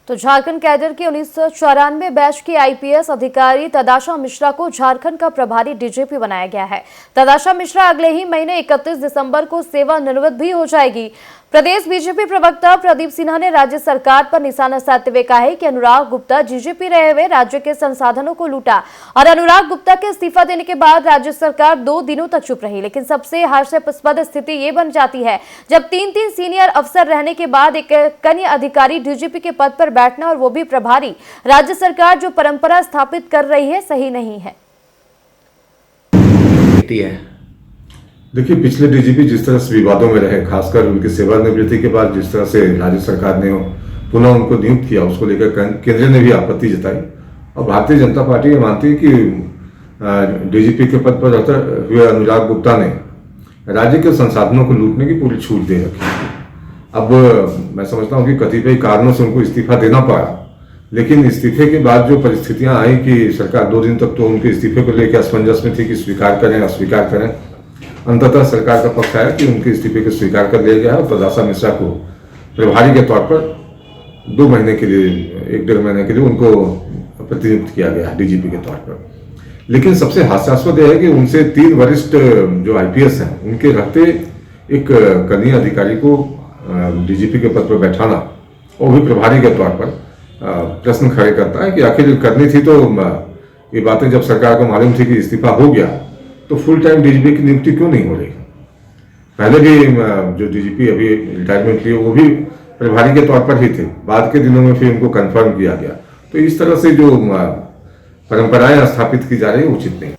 तो झारखंड कैडर के 1994 बैच के आईपीएस अधिकारी तदाशा मिश्रा को झारखंड का प्रभारी डीजीपी बनाया गया है। तदाशा मिश्रा अगले ही महीने 31 दिसंबर को सेवानिवृत्त भी हो जाएगी। प्रदेश बीजेपी प्रवक्ता प्रदीप सिन्हा ने राज्य सरकार पर निशाना साधते हुए कहा है कि अनुराग गुप्ता डीजीपी रहे हुए राज्य के संसाधनों को लूटा और अनुराग गुप्ता के इस्तीफा देने के बाद राज्य सरकार 2 दिनों तक चुप रही। लेकिन सबसे हास्यास्पद स्थिति ये बन जाती है जब 3 सीनियर अफसर रहने के बाद एक कनीय अधिकारी डीजीपी के पद पर बैठना, और वो भी प्रभारी। राज्य सरकार जो परंपरा स्थापित कर रही है सही नहीं है। देखिए, पिछले डीजीपी जिस तरह से विवादों में रहे, खासकर उनकी सेवानिवृत्ति के बाद जिस तरह से राज्य सरकार ने पुनः उनको नियुक्त किया, उसको लेकर केंद्र ने भी आपत्ति जताई। और भारतीय जनता पार्टी ये मानती है कि डीजीपी के पद पर रहते हुए अनुराग गुप्ता ने राज्य के संसाधनों को लूटने की पूरी छूट दे रखी है। अब मैं समझता हूँ कि कतिपय कारणों से उनको इस्तीफा देना पड़ा, लेकिन इस्तीफे के बाद जो परिस्थितियां आई कि सरकार 2 दिन तक तो उनके इस्तीफे को लेकर असमंजस में थी कि स्वीकार करें अस्वीकार करें। अंततः सरकार का पक्ष आया कि उनके इस्तीफे को स्वीकार कर लिया गया और तदाशा मिश्रा को प्रभारी के तौर पर 2 महीने के लिए 1-1.5 महीने के लिए उनको प्रतिनियुक्त किया गया डीजीपी के तौर पर। लेकिन सबसे हास्यास्पद यह है कि उनसे 3 वरिष्ठ जो आईपीएस हैं, उनके रहते एक कनीय अधिकारी को डीजीपी के पद पर बैठाना, वो भी प्रभारी के तौर पर, प्रश्न खड़े करता है कि आखिर करनी थी तो ये बातें जब सरकार को मालूम थी कि इस्तीफा हो गया तो फुल टाइम डीजीपी की नियुक्ति क्यों नहीं हो रही। पहले भी जो डीजीपी अभी रिटायरमेंट लिए वो भी प्रभारी के तौर पर ही थे, बाद के दिनों में फिर उनको कंफर्म किया गया। तो इस तरह से जो परंपराएं स्थापित की जा रही है उचित नहीं।